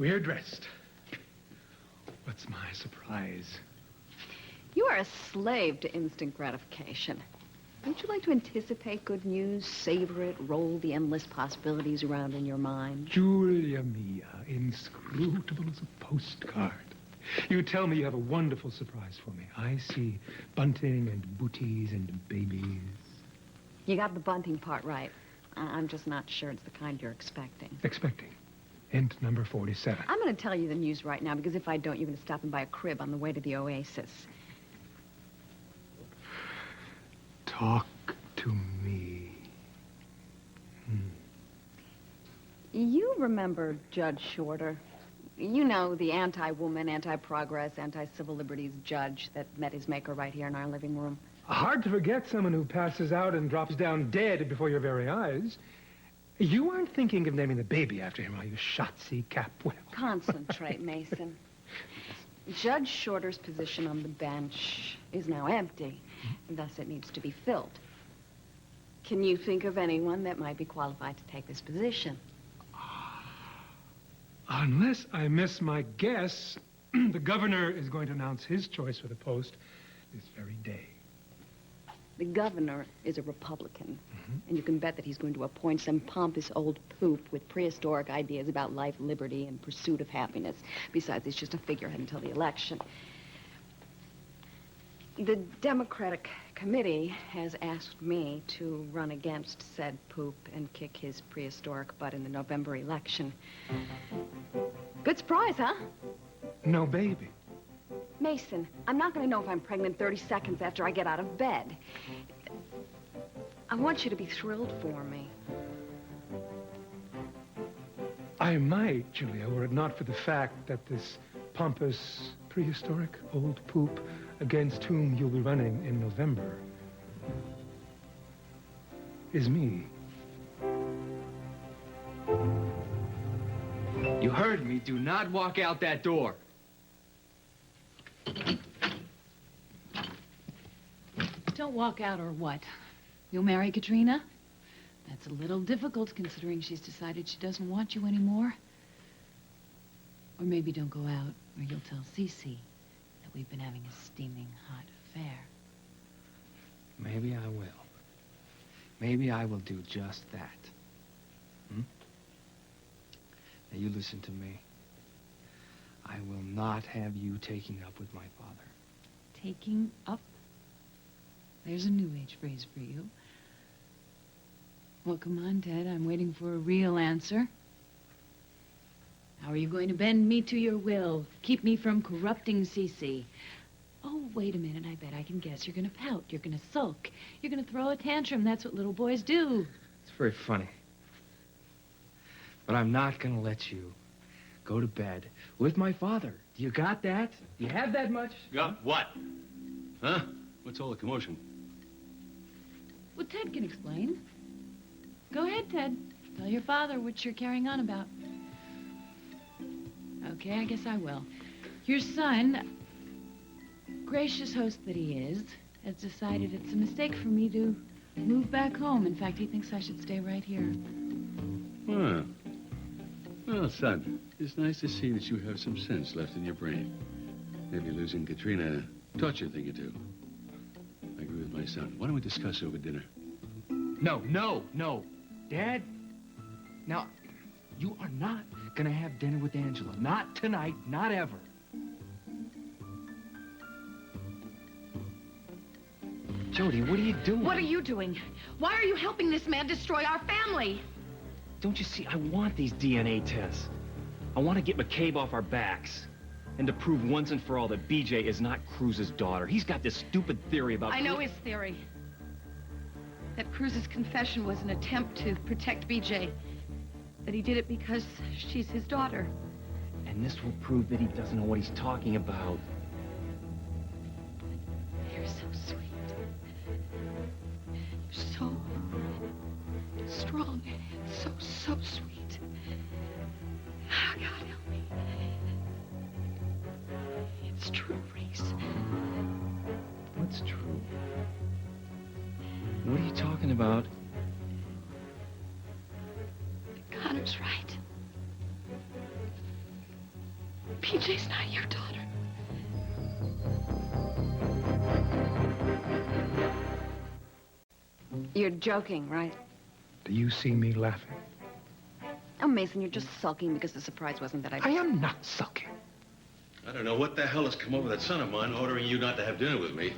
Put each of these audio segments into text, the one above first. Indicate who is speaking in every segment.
Speaker 1: We're dressed. What's my surprise?
Speaker 2: You are a slave to instant gratification. Don't you like to anticipate good news, savor it, roll the endless possibilities around in your mind?
Speaker 1: Julia mia, inscrutable as a postcard. You tell me you have a wonderful surprise for me. I see bunting and booties and babies.
Speaker 2: You got the bunting part right. I'm just not sure it's the kind you're expecting.
Speaker 1: Expecting. Hint number 47.
Speaker 2: I'm going to tell you the news right now, because if I don't, you're going to stop and buy a crib on the way to the Oasis.
Speaker 1: Talk to me.
Speaker 2: You remember Judge Shorter? You know, the anti-woman, anti-progress, anti-civil liberties judge that met his maker right here in our living room.
Speaker 1: Hard to forget someone who passes out and drops down dead before your very eyes. You aren't thinking of naming the baby after him, are you, Shotzi Capwell?
Speaker 2: Concentrate, Mason. Judge Shorter's position on the bench is now empty, and thus it needs to be filled. Can you think of anyone that might be qualified to take this position?
Speaker 1: Unless I miss my guess, the governor is going to announce his choice for the post this very day.
Speaker 2: The governor is a Republican, and you can bet that he's going to appoint some pompous old poop with prehistoric ideas about life, liberty, and pursuit of happiness. Besides, he's just a figurehead until the election. The Democratic Committee has asked me to run against said poop and kick his prehistoric butt in the November election. Good surprise, huh?
Speaker 1: No baby.
Speaker 2: Mason, I'm not going to know if I'm pregnant 30 seconds after I get out of bed. I want you to be thrilled for me.
Speaker 1: I might, Julia, were it not for the fact that this pompous, prehistoric old poop against whom you'll be running in November is me.
Speaker 3: You heard me. Do not walk out that door.
Speaker 4: Don't walk out or what? You'll marry Katrina? That's a little difficult considering she's decided she doesn't want you anymore. Or maybe don't go out or you'll tell Cece that we've been having a steaming hot affair.
Speaker 3: Maybe I will. Maybe I will do just that. Now you listen to me. I will not have you taking up with my father.
Speaker 4: Taking up? There's a new age phrase for you. Well, come on, Ted. I'm waiting for a real answer. How are you going to bend me to your will? Keep me from corrupting Cece? Oh, wait a minute. I bet I can guess. You're going to pout. You're going to sulk. You're going to throw a tantrum. That's what little boys do.
Speaker 3: It's very funny. But I'm not going to let you go to bed with my father. Do you got that? Do you have that much?
Speaker 5: Got what? Huh? What's all the commotion?
Speaker 4: Well, Ted can explain. Go ahead, Ted. Tell your father what you're carrying on about. Okay, I guess I will. Your son, gracious host that he is, has decided it's a mistake for me to move back home. In fact, he thinks I should stay right here.
Speaker 5: Huh. Well, son, it's nice to see that you have some sense left in your brain. Maybe losing Katrina taught you a thing or two. I agree with my son. Why don't we discuss over dinner?
Speaker 3: No. Dad, now, you are not going to have dinner with Angela. Not tonight, not ever. Jody, what are you doing?
Speaker 6: What are you doing? Why are you helping this man destroy our family?
Speaker 3: Don't you see, I want these DNA tests. I want to get McCabe off our backs. And to prove once and for all that B J is not Cruz's daughter. He's got this stupid theory about...
Speaker 6: I know his theory. That Cruz's confession was an attempt to protect B J. That he did it because she's his daughter.
Speaker 3: And this will prove that he doesn't know what he's talking about.
Speaker 6: You're so sweet. So strong. So sweet. Oh, God, help me. It's true, Reese.
Speaker 3: What's true? What are you talking about?
Speaker 6: Connor's right. BJ's not your daughter.
Speaker 2: You're joking, right?
Speaker 1: Do you see me laughing?
Speaker 2: Oh, Mason, you're just sulking because the surprise wasn't that
Speaker 1: I am not sulking.
Speaker 5: I don't know what the hell has come over that son of mine ordering you not to have dinner with me.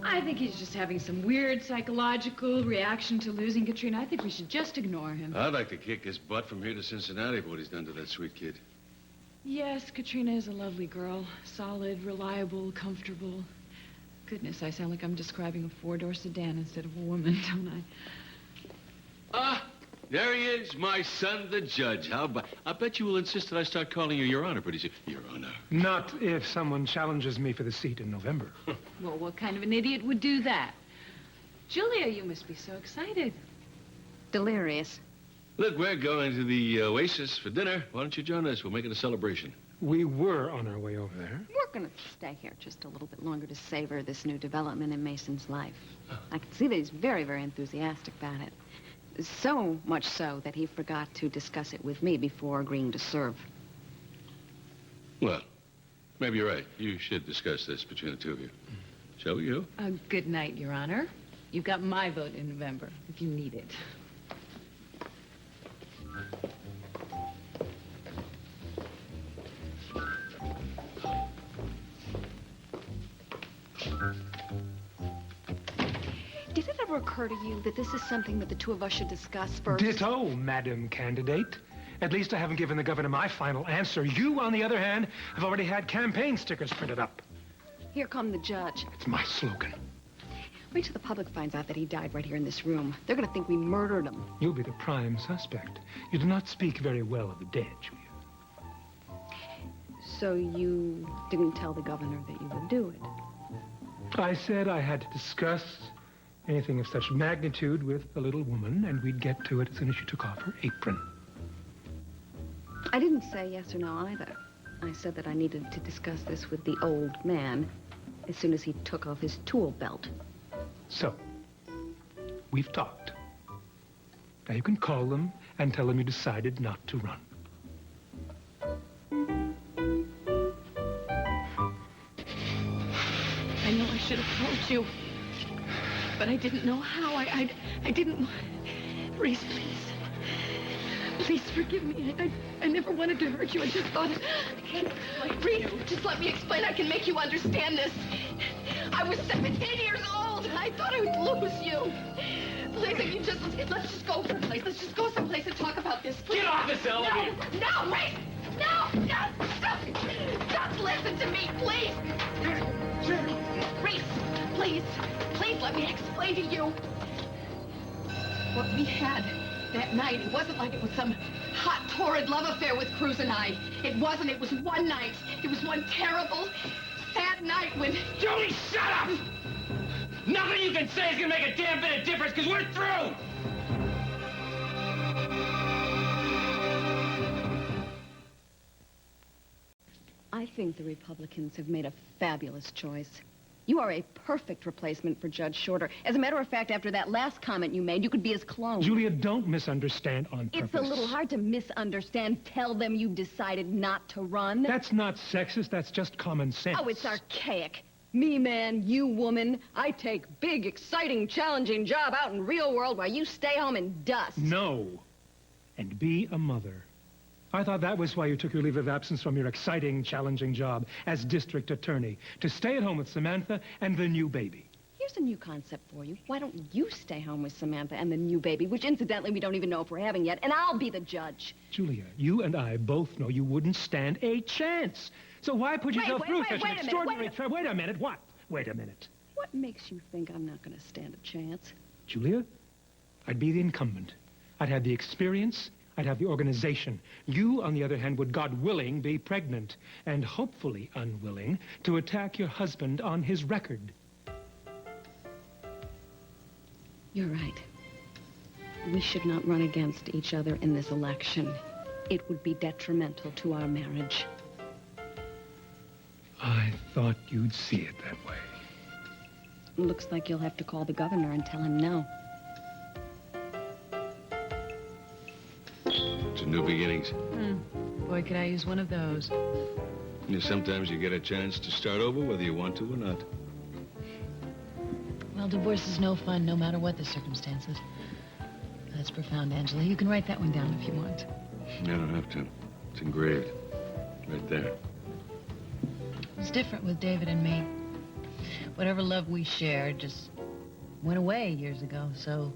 Speaker 4: I think he's just having some weird psychological reaction to losing Katrina. I think we should just ignore him.
Speaker 5: I'd like to kick his butt from here to Cincinnati for what he's done to that sweet kid.
Speaker 4: Yes, Katrina is a lovely girl. Solid, reliable, comfortable. Goodness, I sound like I'm describing a four-door sedan instead of a woman, don't I?
Speaker 5: Ah, there he is, my son, the judge. How about... I bet you will insist that I start calling you Your Honor pretty soon. Your Honor.
Speaker 1: Not if someone challenges me for the seat in November.
Speaker 4: Well, what kind of an idiot would do that? Julia, you must be so excited.
Speaker 2: Delirious.
Speaker 5: Look, we're going to the Oasis for dinner. Why don't you join us? We'll make it a celebration.
Speaker 1: We were on our way over there.
Speaker 2: We're going to stay here just a little bit longer to savor this new development in Mason's life. I can see that he's very, very enthusiastic about it. So much so that he forgot to discuss it with me before agreeing to serve.
Speaker 5: Well, maybe you're right. You should discuss this between the two of you. Shall we go?
Speaker 4: Good night, Your Honor. You've got my vote in November, if you need it.
Speaker 2: Did it ever occur to you that this is something that the two of us should discuss first?
Speaker 1: Ditto, Madam Candidate. At least I haven't given the governor my final answer. You, on the other hand, have already had campaign stickers printed up.
Speaker 2: Here come the judge.
Speaker 1: It's my slogan.
Speaker 2: Wait till the public finds out that he died right here in this room. They're going to think we murdered him.
Speaker 1: You'll be the prime suspect. You do not speak very well of the dead, Julia.
Speaker 2: So you didn't tell the governor that you would do it?
Speaker 1: I said I had to discuss anything of such magnitude with the little woman, and we'd get to it as soon as she took off her apron.
Speaker 2: I didn't say yes or no either. I said that I needed to discuss this with the old man as soon as he took off his tool belt.
Speaker 1: So, we've talked. Now you can call them and tell them you decided not to run.
Speaker 6: I know I should have told you, but I didn't know how. I didn't... Reese, please. Please forgive me. I never wanted to hurt you. I just thought... Reese, just let me explain. I can make you understand this. I was 17 years old, and I thought I would lose you. Please, if you just... Let's just go someplace. Let's just go someplace and talk about this, please.
Speaker 3: Get off this elevator!
Speaker 6: No, Reese! No! Just listen to me, please! Reese, please, please let me explain to you. What we had that night, it wasn't like it was some hot, torrid love affair with Cruz and I. It wasn't. It was one night. It was one terrible, sad night when...
Speaker 3: Jody, shut up! Nothing you can say is gonna make a damn bit of difference, because we're through!
Speaker 2: I think the Republicans have made a fabulous choice. You are a perfect replacement for Judge Shorter. As a matter of fact, after that last comment you made, you could be his clone.
Speaker 1: Julia, don't misunderstand on purpose.
Speaker 2: It's a little hard to misunderstand. Tell them you decided not to run.
Speaker 1: That's not sexist, that's just common sense.
Speaker 2: Oh, it's archaic. Me man, you woman. I take big, exciting, challenging job out in real world while you stay home and dust.
Speaker 1: No. And be a mother. I thought that was why you took your leave of absence from your exciting, challenging job as district attorney, to stay at home with Samantha and the new baby.
Speaker 2: Here's a new concept for you. Why don't you stay home with Samantha and the new baby, which incidentally we don't even know if we're having yet, and I'll be the judge.
Speaker 1: Julia, you and I both know you wouldn't stand a chance. So why put yourself through such an extraordinary... Wait a minute, what? Wait a minute.
Speaker 2: What makes you think I'm not going to stand a chance?
Speaker 1: Julia, I'd be the incumbent. I'd have the experience, I'd have the organization. You, on the other hand, would, God willing, be pregnant and hopefully unwilling to attack your husband on his record.
Speaker 2: You're right. We should not run against each other in this election. It would be detrimental to our marriage.
Speaker 1: I thought you'd see it that way.
Speaker 2: Looks like you'll have to call the governor and tell him no.
Speaker 5: To new beginnings.
Speaker 4: Boy, could I use one of those.
Speaker 5: Sometimes you get a chance to start over whether you want to or not.
Speaker 4: Well, divorce is no fun, no matter what the circumstances. That's profound, Angela. You can write that one down if you want.
Speaker 5: I don't have to. It's engraved. Right there.
Speaker 4: It was different with David and me. Whatever love we shared just went away years ago, so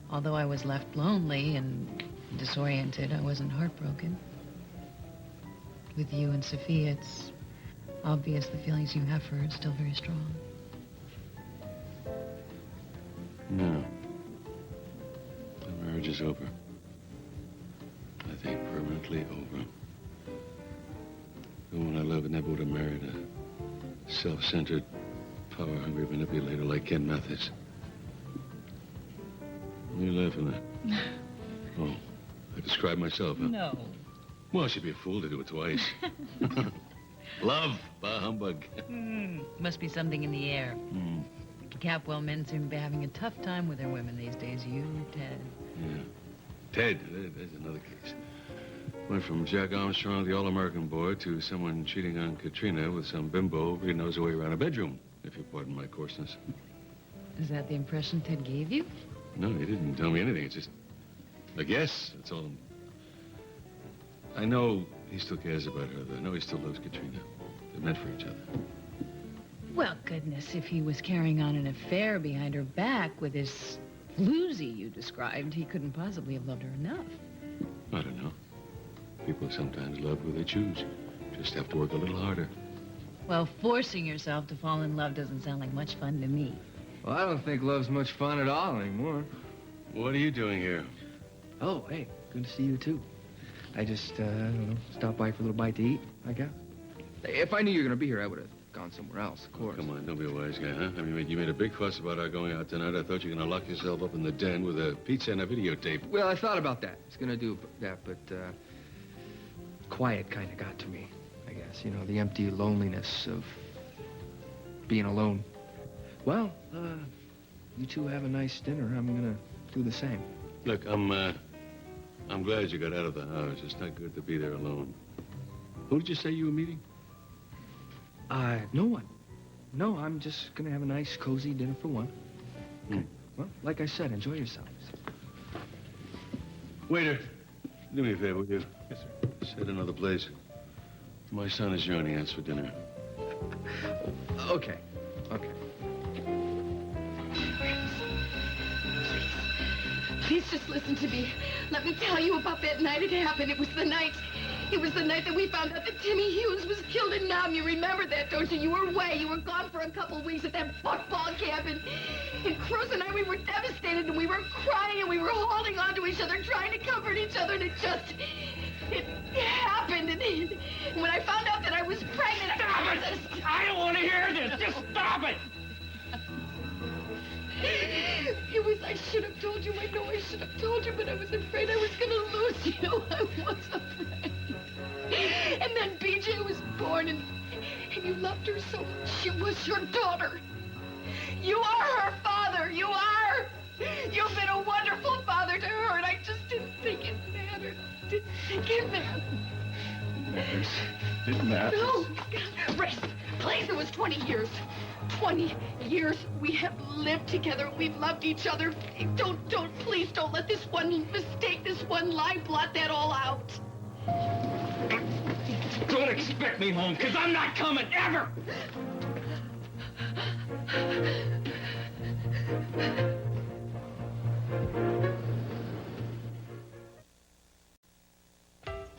Speaker 4: although I was left lonely and disoriented, I wasn't heartbroken. With you and Sophia, it's obvious the feelings you have for her are still very strong.
Speaker 5: No. The marriage is over. I think permanently over. The woman I love never would have married a self-centered, power-hungry manipulator like Ken Mathis. What are you laughing at? Oh, I described myself, huh?
Speaker 4: No.
Speaker 5: Well, she'd be a fool to do it twice. Love, bah humbug.
Speaker 4: Must be something in the air. Capwell men seem to be having a tough time with their women these days. You, Ted.
Speaker 5: Yeah. Ted, there's another case. Went from Jack Armstrong, the All-American boy, to someone cheating on Katrina with some bimbo who knows her way around a bedroom, if you pardon my coarseness.
Speaker 4: Is that the impression Ted gave you?
Speaker 5: No, he didn't tell me anything. It's just a guess. That's all. I know he still cares about her, though. I know he still loves Katrina. They're meant for each other.
Speaker 4: Well, goodness, if he was carrying on an affair behind her back with this floozy you described, he couldn't possibly have loved her enough.
Speaker 5: I don't know. People sometimes love who they choose. Just have to work a little harder.
Speaker 4: Well, forcing yourself to fall in love doesn't sound like much fun to me.
Speaker 7: Well, I don't think love's much fun at all anymore.
Speaker 5: What are you doing here?
Speaker 7: Oh, hey, good to see you, too. I just, I don't know, stopped by for a little bite to eat, I guess. If I knew you were going to be here, I would have gone somewhere else, of course.
Speaker 5: Come on, don't be a wise guy, huh? I mean, you made a big fuss about our going out tonight. I thought you were going to lock yourself up in the den with a pizza and a videotape.
Speaker 7: Well, I thought about that. I was going to do that, but, quiet kind of got to me, I guess. You know, the empty loneliness of being alone. Well, you two have a nice dinner. I'm going to do the same.
Speaker 5: Look, I'm glad you got out of the house. It's not good to be there alone. Who did you say you were meeting?
Speaker 7: No one. No, I'm just gonna have a nice, cozy dinner for one. Okay. Well, like I said, enjoy yourselves.
Speaker 5: Waiter, do me a favor, will you? Yes, sir. Set another place. My son is joining us for dinner.
Speaker 7: Okay. Okay.
Speaker 6: Please just listen to me. Let me tell you about that night it happened. It was the night that we found out that Timmy Hughes was killed in Nam. You remember that, don't you? You were away. You were gone for a couple of weeks at that football camp. And Cruz and I, we were devastated, and we were crying, and we were holding on to each other, trying to comfort each other, and it happened. And when I found out that I was pregnant...
Speaker 3: Stop it! I don't want to hear this! Just stop it!
Speaker 6: I should have told you. I know I should have told you, but I was afraid I was going to lose you. I was afraid. And then B Jay was born, and you loved her so much. She was your daughter. You are her father. You are. You've been a wonderful father to her, and I just didn't think it mattered. Didn't think it mattered.
Speaker 5: Didn't matter.
Speaker 6: No. Race, please, it was 20 years. 20 years we have lived together. We've loved each other. Please don't let this one mistake, this one lie blot that all out.
Speaker 3: Don't expect me home, because I'm not coming, ever!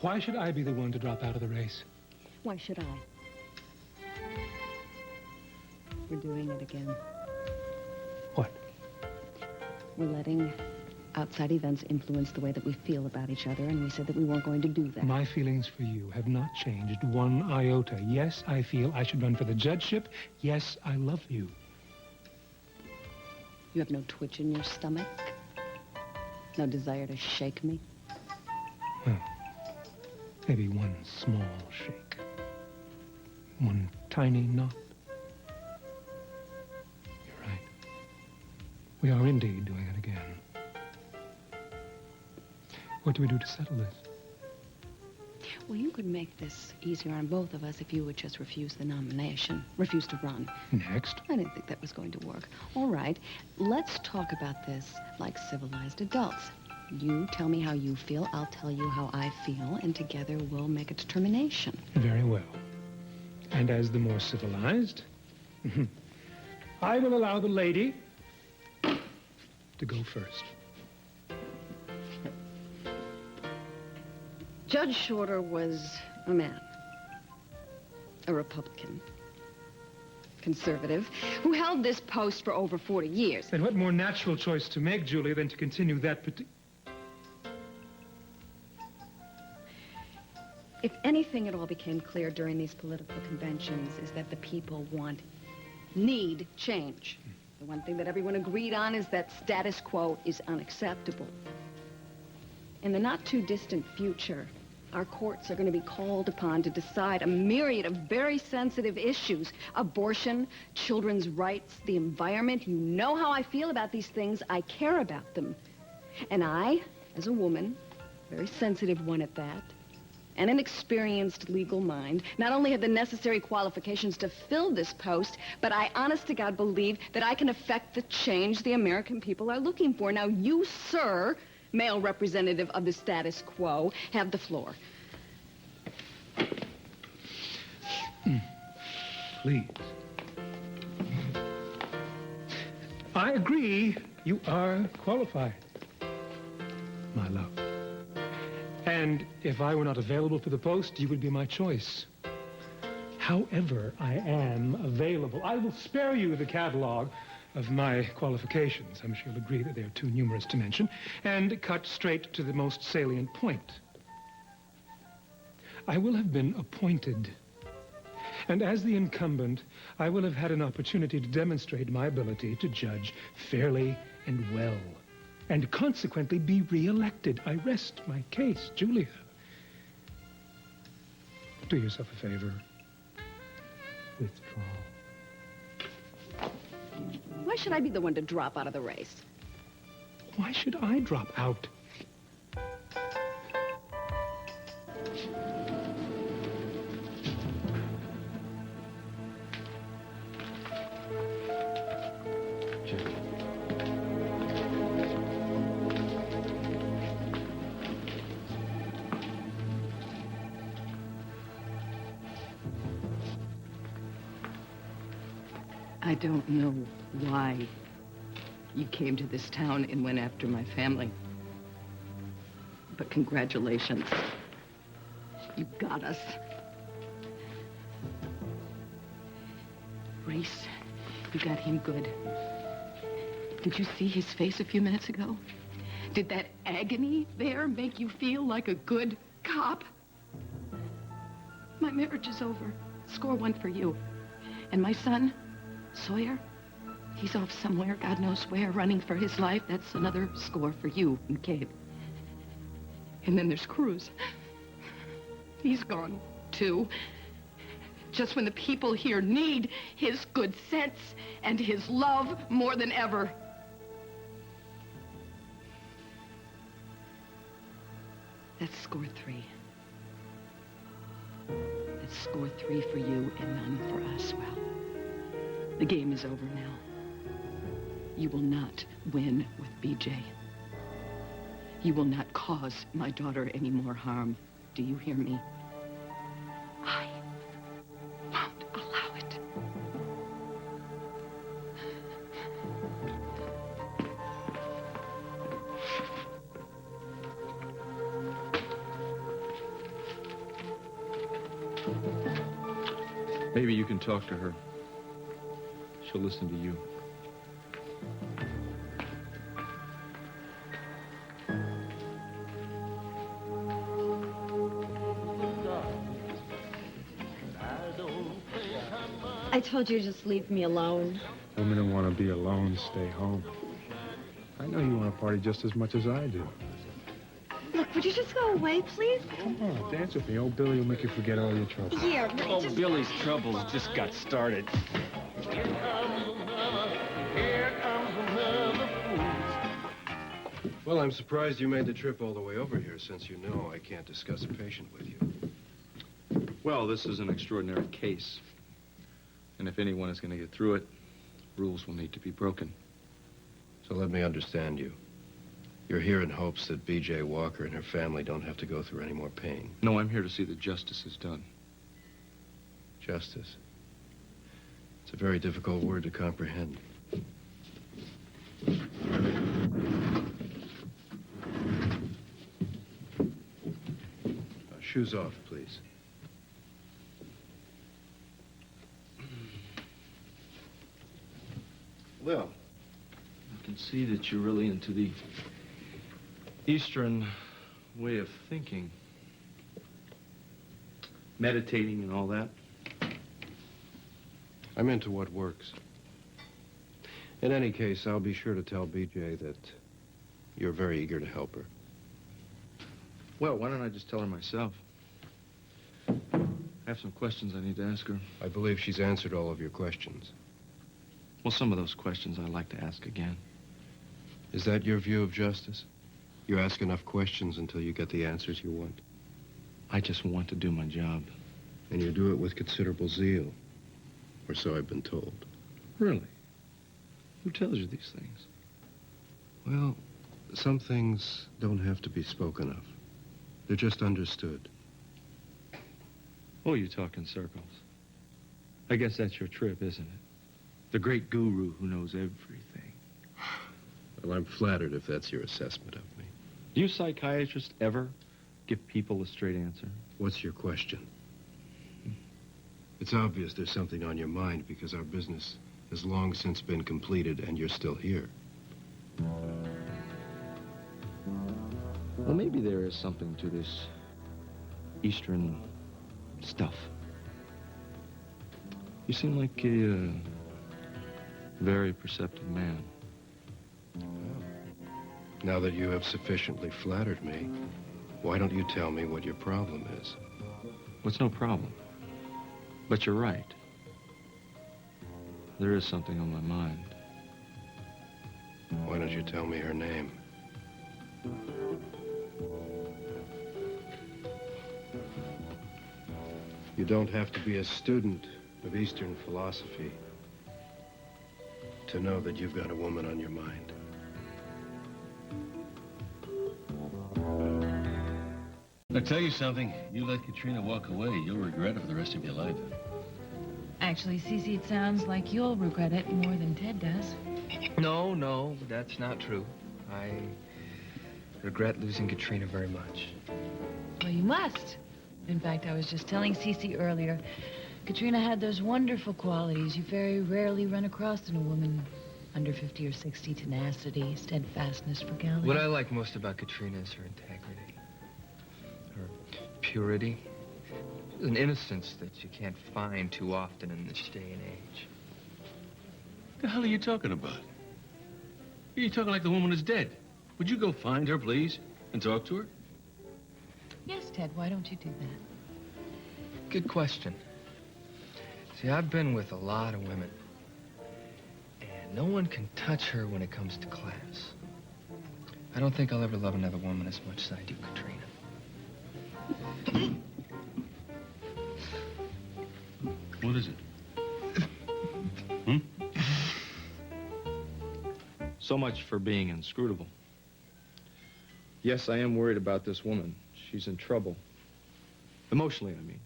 Speaker 1: Why should I be the one to drop out of the race?
Speaker 2: Why should I? We're doing it again.
Speaker 1: What?
Speaker 2: We're letting outside events influence the way that we feel about each other, and we said that we weren't going to do that.
Speaker 1: My feelings for you have not changed one iota. Yes, I feel I should run for the judgeship. Yes, I love you.
Speaker 2: You have no twitch in your stomach? No desire to shake me?
Speaker 1: Well, maybe one small shake. One tiny knot. You're right. We are indeed doing it again. What do we do to settle this?
Speaker 2: Well, you could make this easier on both of us if you would just refuse the nomination. Refuse to run.
Speaker 1: Next.
Speaker 2: I didn't think that was going to work. All right, let's talk about this like civilized adults. You tell me how you feel, I'll tell you how I feel, and together we'll make a determination.
Speaker 1: Very well. And as the more civilized, I will allow the lady to go first.
Speaker 2: Judge Shorter was a man, a Republican, conservative, who held this post for over 40 years.
Speaker 1: And what more natural choice to make, Julia, than to continue that
Speaker 2: If anything at all became clear during these political conventions is that the people need change. The one thing that everyone agreed on is that status quo is unacceptable. In the not-too-distant future, our courts are going to be called upon to decide a myriad of very sensitive issues. Abortion, children's rights, the environment. You know how I feel about these things. I care about them. And I, as a woman, very sensitive one at that, and an experienced legal mind, not only have the necessary qualifications to fill this post, but I honest to God believe that I can effect the change the American people are looking for. Now you, sir, male representative of the status quo, have the floor.
Speaker 1: Please. I agree you are qualified, my love. And if I were not available for the post, you would be my choice. However, I am available. I will spare you the catalog of my qualifications. I'm sure you'll agree that they're too numerous to mention, and cut straight to the most salient point. I will have been appointed. And as the incumbent, I will have had an opportunity to demonstrate my ability to judge fairly and well, and consequently be re-elected. I rest my case, Julia. Do yourself a favor. Withdraw.
Speaker 2: Why should I be the one to drop out of the race?
Speaker 1: Why should I drop out?
Speaker 6: I don't know why you came to this town and went after my family. But congratulations. You got us. Reese, you got him good. Did you see his face a few minutes ago? Did that agony there make you feel like a good cop? My marriage is over. Score one for you. And my son, Sawyer, he's off somewhere, God knows where, running for his life. That's another score for you, McCabe. And then there's Cruz. He's gone, too. Just when the people here need his good sense and his love more than ever. That's score three. That's score three for you and none for us. Well, the game is over now. You will not win with BJ. You will not cause my daughter any more harm. Do you hear me? I won't allow it.
Speaker 7: Maybe you can talk to her. She'll listen to you.
Speaker 8: I told you to just leave me alone.
Speaker 9: Women who want to be alone stay home. I know you want to party just as much as I do.
Speaker 8: Look, would you just go away, please?
Speaker 9: Come on, dance with me. Old Billy will make you forget all your troubles.
Speaker 8: Here,
Speaker 3: Oh,
Speaker 8: just...
Speaker 3: Billy's troubles just got started.
Speaker 10: Well, I'm surprised you made the trip all the way over here, since you know I can't discuss a patient with you.
Speaker 7: Well, this is an extraordinary case. And if anyone is going to get through it, rules will need to be broken.
Speaker 10: So let me understand you. You're here in hopes that B J Walker and her family don't have to go through any more pain.
Speaker 7: No, I'm here to see that justice is done.
Speaker 10: Justice. It's a very difficult word to comprehend. Shoes off, please.
Speaker 7: Well, I can see that you're really into the Eastern way of thinking. Meditating and all that.
Speaker 10: I'm into what works. In any case, I'll be sure to tell BJ that you're very eager to help her.
Speaker 7: Well, why don't I just tell her myself? I have some questions I need to ask her.
Speaker 10: I believe she's answered all of your questions.
Speaker 7: Well, some of those questions I'd like to ask again.
Speaker 10: Is that your view of justice? You ask enough questions until you get the answers you want?
Speaker 7: I just want to do my job.
Speaker 10: And you do it with considerable zeal, or so I've been told.
Speaker 7: Really? Who tells you these things?
Speaker 10: Well, some things don't have to be spoken of. They're just understood.
Speaker 7: Oh, you talk in circles. I guess that's your trip, isn't it? The great guru who knows everything.
Speaker 10: Well, I'm flattered if that's your assessment of me.
Speaker 7: Do you psychiatrists ever give people a straight answer?
Speaker 10: What's your question? It's obvious there's something on your mind because our business has long since been completed and you're still here.
Speaker 7: Well, maybe there is something to this Eastern stuff. You seem like a very perceptive man.
Speaker 10: Now that you have sufficiently flattered me, why don't you tell me what your problem is?
Speaker 7: What's no problem? But you're right. There is something on my mind.
Speaker 10: Why don't you tell me her name? You don't have to be a student of Eastern philosophy to know that you've got a woman on your mind.
Speaker 5: I'll tell you something. You let Katrina walk away, you'll regret it for the rest of your life.
Speaker 4: Actually, Cece, it sounds like you'll regret it more than Ted does.
Speaker 7: No, that's not true. I regret losing Katrina very much.
Speaker 4: Well, you must. In fact, I was just telling Cece earlier, Katrina had those wonderful qualities you very rarely run across in a woman under 50 or 60. Tenacity, steadfastness, frugality.
Speaker 7: What I like most about Katrina is her integrity, her purity, an innocence that you can't find too often in this day and age.
Speaker 5: What the hell are you talking about? You're talking like the woman is dead. Would you go find her, please, and talk to her?
Speaker 4: Yes, Ted, why don't you do that?
Speaker 7: Good question. See, I've been with a lot of women, and no one can touch her when it comes to class. I don't think I'll ever love another woman as much as I do Katrina.
Speaker 5: What is it? Hmm?
Speaker 7: So much for being inscrutable. Yes, I am worried about this woman. She's in trouble. Emotionally, I mean.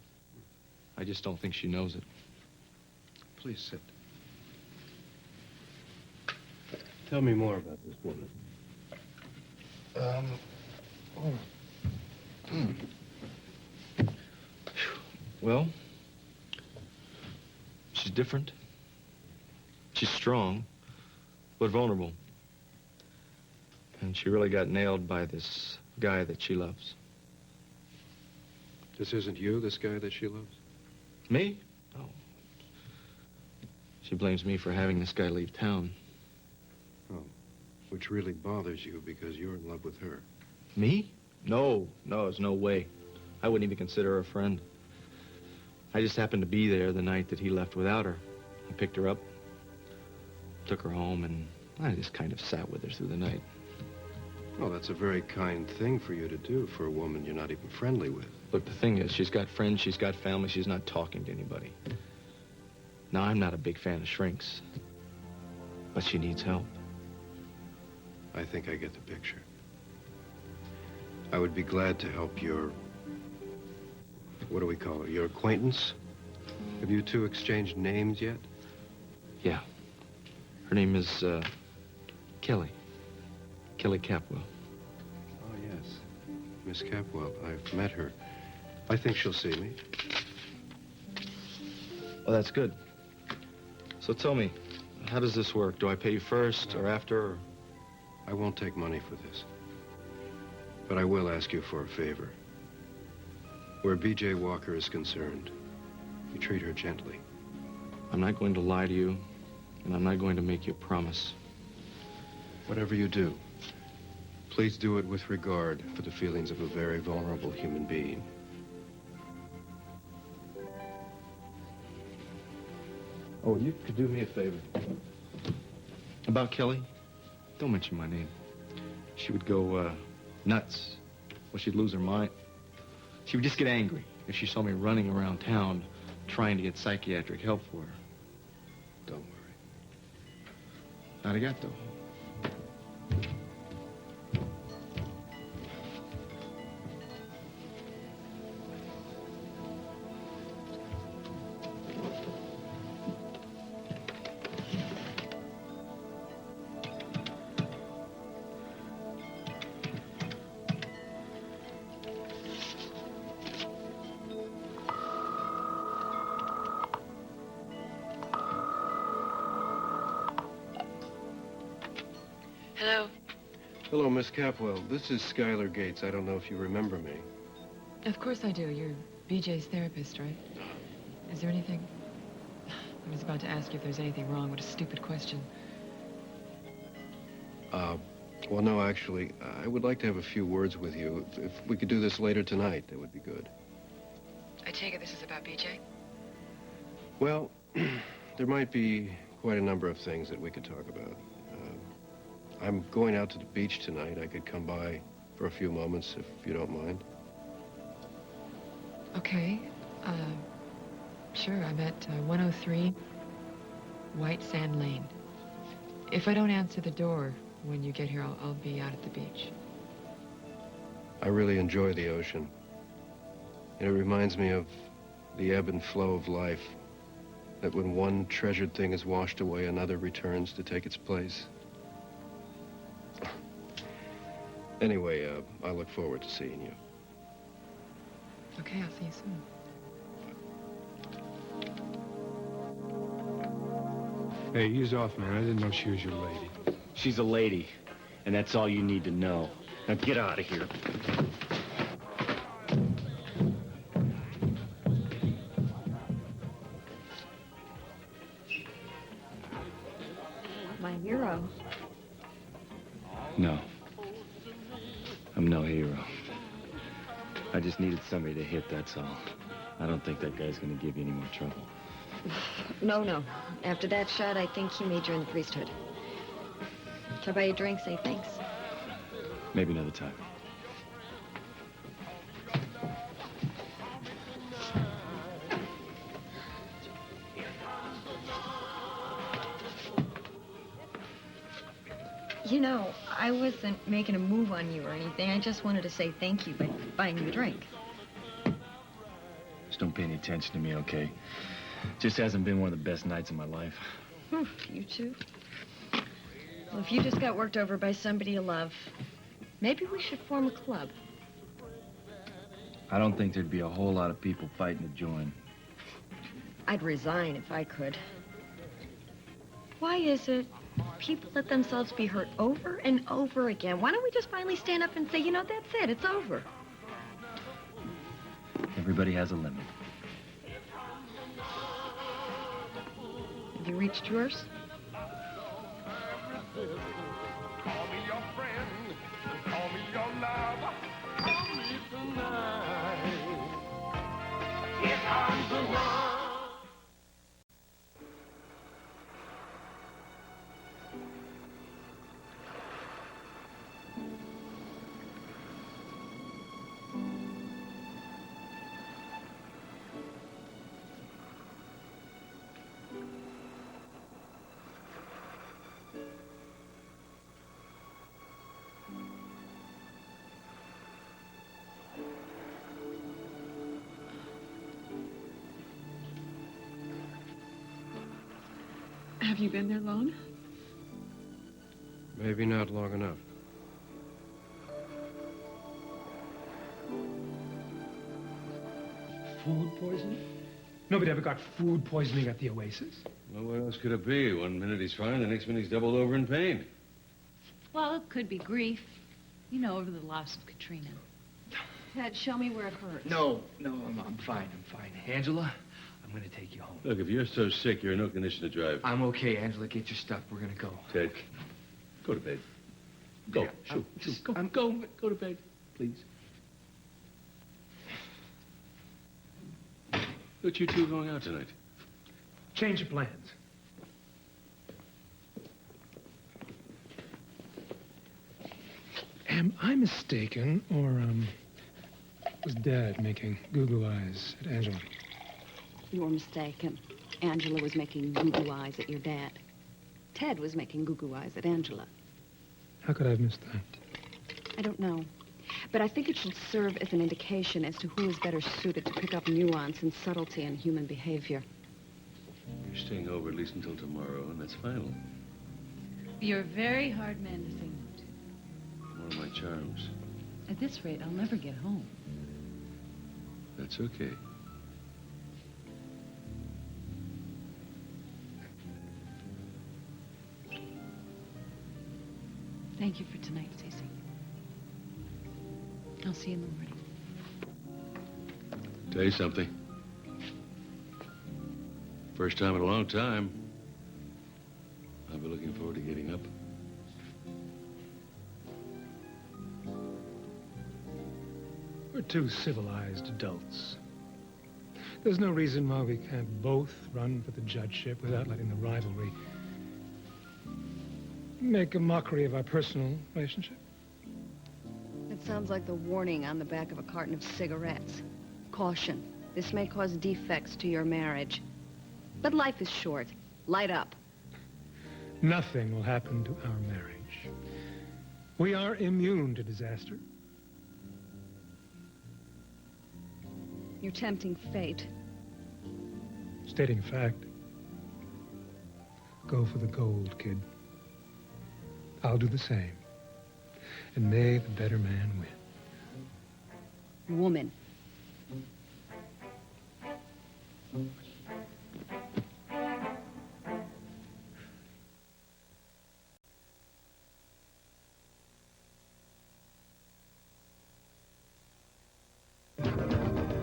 Speaker 7: I just don't think she knows it.
Speaker 10: Please sit. Tell me more about this woman.
Speaker 7: Well, she's different. She's strong, but vulnerable. And she really got nailed by this guy that she loves.
Speaker 10: This isn't you, this guy that she loves?
Speaker 7: Me? No. She blames me for having this guy leave town.
Speaker 10: Oh, which really bothers you because you're in love with her.
Speaker 7: Me? No, there's no way. I wouldn't even consider her a friend. I just happened to be there the night that he left without her. I picked her up, took her home, and I just kind of sat with her through the night.
Speaker 10: Well, that's a very kind thing for you to do for a woman you're not even friendly with.
Speaker 7: Look, the thing is, she's got friends, she's got family, she's not talking to anybody. Now, I'm not a big fan of shrinks, but she needs help.
Speaker 10: I think I get the picture. I would be glad to help your... What do we call her? Your acquaintance? Have you two exchanged names yet?
Speaker 7: Yeah. Her name is, Kelly. Kelly Capwell.
Speaker 10: Oh, yes. Miss Capwell. I've met her. I think she'll see me.
Speaker 7: Oh, that's good. So tell me, how does this work? Do I pay you first or after? Or...
Speaker 10: I won't take money for this. But I will ask you for a favor. Where B J Walker is concerned, you treat her gently.
Speaker 7: I'm not going to lie to you, and I'm not going to make you a promise.
Speaker 10: Whatever you do, please do it with regard for the feelings of a very vulnerable human being.
Speaker 7: Oh, you could do me a favor. About Kelly? Don't mention my name. She would go, nuts. Well, she'd lose her mind. She would just get angry if she saw me running around town trying to get psychiatric help for her.
Speaker 10: Don't worry.
Speaker 7: Arigato.
Speaker 6: Hello.
Speaker 10: Hello, Miss Capwell. This is Skylar Gates. I don't know if you remember me.
Speaker 6: Of course I do. You're BJ's therapist, right? Is there anything? I was about to ask you if there's anything wrong. What a stupid question.
Speaker 10: Well, no, actually, I would like to have a few words with you. If we could do this later tonight, that would be good.
Speaker 6: I take it this is about BJ?
Speaker 10: Well, there might be quite a number of things that we could talk about. I'm going out to the beach tonight. I could come by for a few moments, if you don't mind.
Speaker 6: Okay. Sure, I'm at 103 White Sand Lane. If I don't answer the door when you get here, I'll be out at the beach.
Speaker 10: I really enjoy the ocean. It reminds me of the ebb and flow of life. That when one treasured thing is washed away, another returns to take its place. Anyway, I look forward to seeing you.
Speaker 6: Okay, I'll see you soon.
Speaker 9: Hey, ease off, man. I didn't know she was your lady.
Speaker 3: She's a lady, and that's all you need to know. Now get out of here.
Speaker 8: My hero.
Speaker 3: No. I'm no hero. I just needed somebody to hit, that's all. I don't think that guy's gonna give you any more trouble.
Speaker 8: No. After that shot, I think he made you in the priesthood. Can I buy you a drink? Say thanks.
Speaker 3: Maybe another time.
Speaker 8: You know, I wasn't making a move on you or anything. I just wanted to say thank you by buying you a drink.
Speaker 3: Just don't pay any attention to me, okay? Just hasn't been one of the best nights of my life.
Speaker 8: You too? Well, if you just got worked over by somebody you love, maybe we should form a club.
Speaker 3: I don't think there'd be a whole lot of people fighting to join.
Speaker 8: I'd resign if I could. Why is it people let themselves be hurt over and over again? Why don't we just finally stand up and say, you know, that's it, it's over?
Speaker 3: Everybody has a limit.
Speaker 8: Have you reached yours?
Speaker 11: Call me your friend, call me your love, call me tonight. Here comes the one.
Speaker 6: Have you been there long?
Speaker 10: Maybe not long enough.
Speaker 1: Food poisoning? Nobody ever got food poisoning at the Oasis.
Speaker 5: Well, what else could it be? One minute he's fine, the next minute he's doubled over in pain.
Speaker 4: Well, it could be grief. You know, over the loss of Katrina.
Speaker 2: Ted, show me where it hurts.
Speaker 12: No, I'm fine. Angela, I'm going to take you home.
Speaker 5: Look, if you're so sick, you're in no condition to drive.
Speaker 12: I'm okay, Angela. Get your stuff. We're going to go.
Speaker 5: Ted, go to bed. Go.
Speaker 12: Yeah,
Speaker 5: Shoot. Go to bed, please. Look, you two going out tonight.
Speaker 1: Change of plans. Am I mistaken, or, was Dad making goo-goo eyes at Angela?
Speaker 2: You were mistaken. Angela was making goo-goo eyes at your dad. Ted was making goo-goo eyes at Angela.
Speaker 1: How could I have missed that?
Speaker 2: I don't know. But I think it should serve as an indication as to who is better suited to pick up nuance and subtlety in human behavior.
Speaker 5: You're staying over at least until tomorrow, and that's final.
Speaker 4: You're a very hard man to say no to.
Speaker 5: One of my charms.
Speaker 4: At this rate, I'll never get home.
Speaker 5: That's okay.
Speaker 4: Thank you for tonight, Stacey. I'll see you in the morning.
Speaker 5: Tell you something. First time in a long time. I'll be looking forward to getting up.
Speaker 1: We're two civilized adults. There's no reason why we can't both run for the judgeship without letting the rivalry make a mockery of our personal relationship.
Speaker 2: It sounds like the warning on the back of a carton of cigarettes. Caution. This may cause defects to your marriage. But life is short. Light up.
Speaker 1: Nothing will happen to our marriage. We are immune to disaster.
Speaker 2: You're tempting fate.
Speaker 1: Stating fact. Go for the gold, kid. I'll do the same. And may the better man win.
Speaker 2: Woman.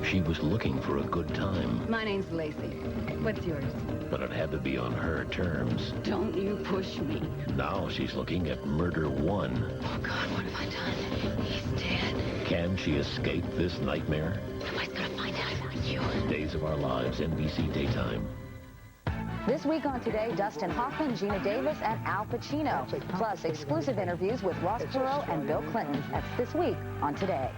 Speaker 13: She was looking for a good time.
Speaker 2: My name's Lacey. What's yours?
Speaker 13: But it had to be on her terms.
Speaker 2: Don't you push me.
Speaker 13: Now she's looking at murder one.
Speaker 6: Oh, God, what have I done? He's dead.
Speaker 13: Can she escape this nightmare?
Speaker 6: Somebody's gonna find out about you.
Speaker 13: Days of Our Lives, NBC Daytime.
Speaker 14: This week on Today, Dustin Hoffman, Gina Davis, and Al Pacino. Plus, exclusive interviews with Ross Perot and Bill Clinton. That's this week on Today.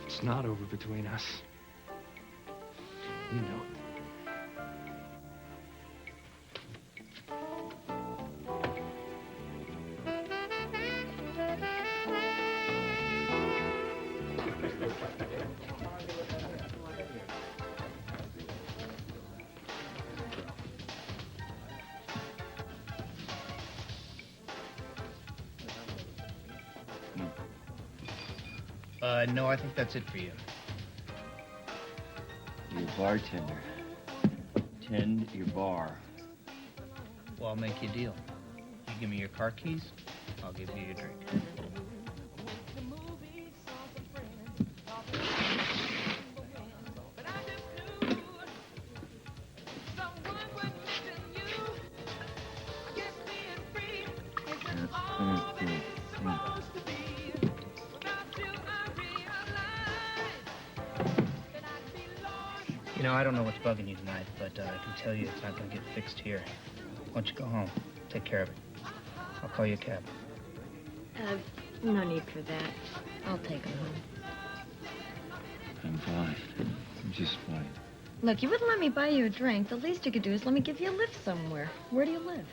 Speaker 12: It's not over between us. You know it.
Speaker 15: No, I think that's it for you.
Speaker 16: You're a bartender. Tend your bar.
Speaker 15: Well, I'll make you a deal. You give me your car keys, I'll give you your drink. You know, I don't know what's bugging you tonight, but I can tell you it's not going to get fixed here. Why don't you go home? Take care of it. I'll call you a cab.
Speaker 8: No need for that. I'll take him home.
Speaker 3: I'm fine. I'm just fine.
Speaker 8: Look, you wouldn't let me buy you a drink. The least you could do is let me give you a lift somewhere. Where do you live?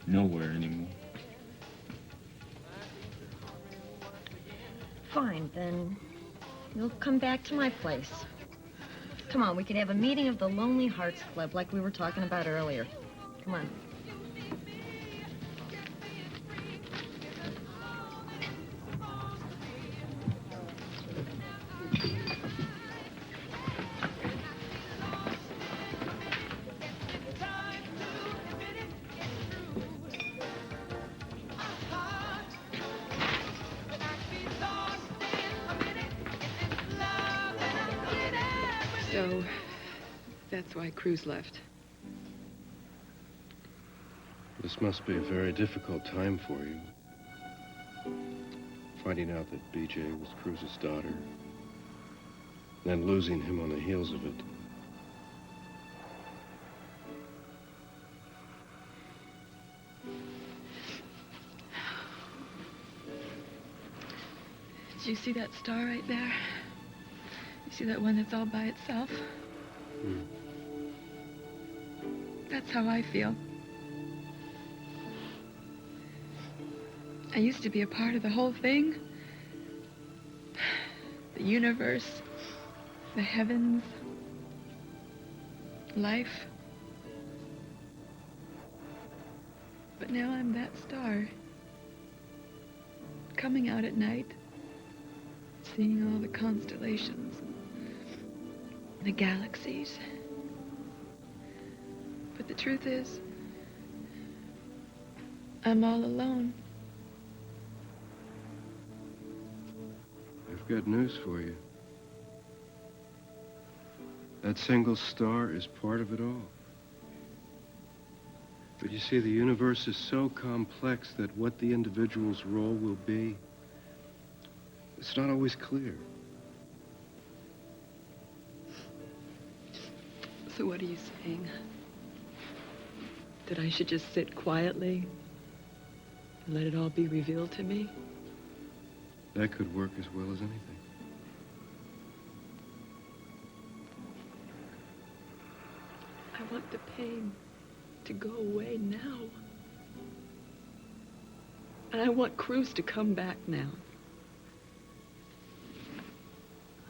Speaker 3: Nowhere anymore.
Speaker 8: Fine, then you'll come back to my place. Come on, we could have a meeting of the Lonely Hearts Club like we were talking about earlier. Come on.
Speaker 6: So, that's why Cruz left.
Speaker 10: This must be a very difficult time for you. Finding out that B. Jay was Cruz's daughter, then losing him on the heels of it.
Speaker 6: Did you see that star right there? You see that one that's all by itself? That's how I feel. I used to be a part of the whole thing. The universe, the heavens, life. But now I'm that star. Coming out at night, seeing all the constellations, the galaxies. But the truth is, I'm all alone.
Speaker 10: I've got news for you. That single star is part of it all. But you see, the universe is so complex that what the individual's role will be, it's not always clear.
Speaker 6: So what are you saying? That I should just sit quietly and let it all be revealed to me?
Speaker 10: That could work as well as anything.
Speaker 6: I want the pain to go away now. And I want Cruz to come back now.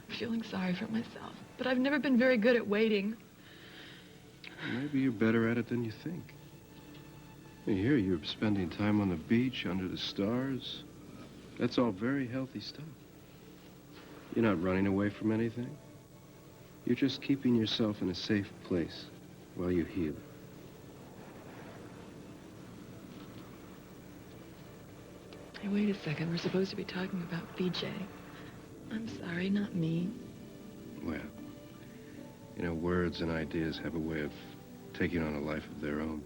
Speaker 6: I'm feeling sorry for myself, but I've never been very good at waiting.
Speaker 10: Maybe you're better at it than you think. Here, you're spending time on the beach, under the stars. That's all very healthy stuff. You're not running away from anything. You're just keeping yourself in a safe place while you heal.
Speaker 6: Hey, wait a second. We're supposed to be talking about B. Jay. I'm sorry, not me.
Speaker 10: Well, you know, words and ideas have a way of taking on a life of their own.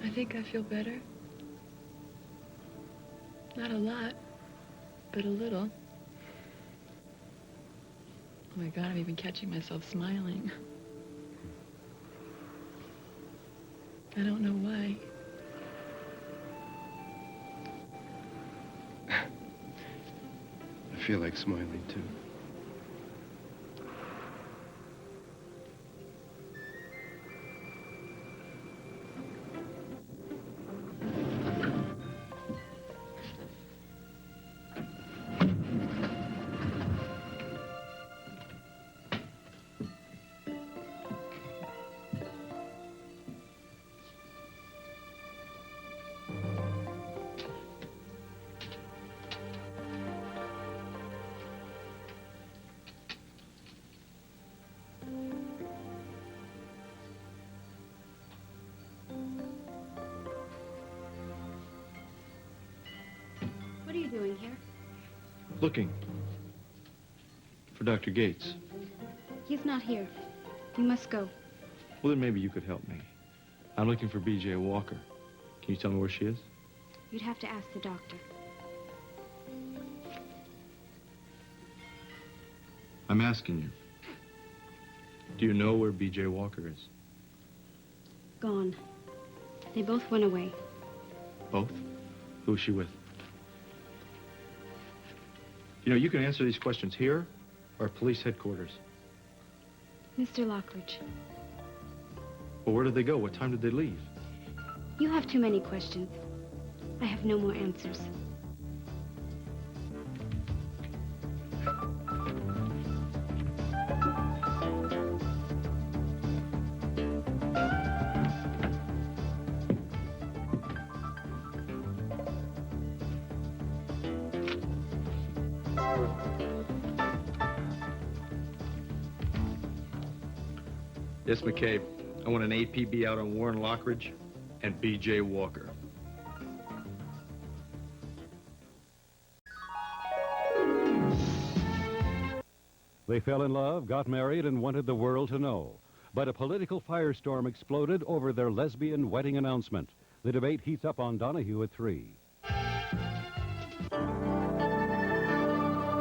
Speaker 6: I think I feel better. Not a lot, but a little. Oh my God, I'm even catching myself smiling. I don't know why.
Speaker 10: I feel like smiling, too.
Speaker 2: What are you doing here?
Speaker 7: Looking for Dr. Gейтс.
Speaker 2: He's not here. You must go.
Speaker 7: Well, then maybe you could help me. I'm looking for B.J. Walker. Can you tell me where she is?
Speaker 17: You'd have to ask the doctor.
Speaker 7: I'm asking you. Do you know where B.J. Walker is?
Speaker 17: Gone. They both went away.
Speaker 7: Both? Who's she with? You know, you can answer these questions here or at police headquarters.
Speaker 17: Mr. Lockridge.
Speaker 7: Well, where did they go? What time did they leave?
Speaker 17: You have too many questions. I have no more answers.
Speaker 7: Yes, McCabe. I want an APB out on Warren Lockridge and B.J. Walker.
Speaker 18: They fell in love, got married, and wanted the world to know. But a political firestorm exploded over their lesbian wedding announcement. The debate heats up on Donahue at 3.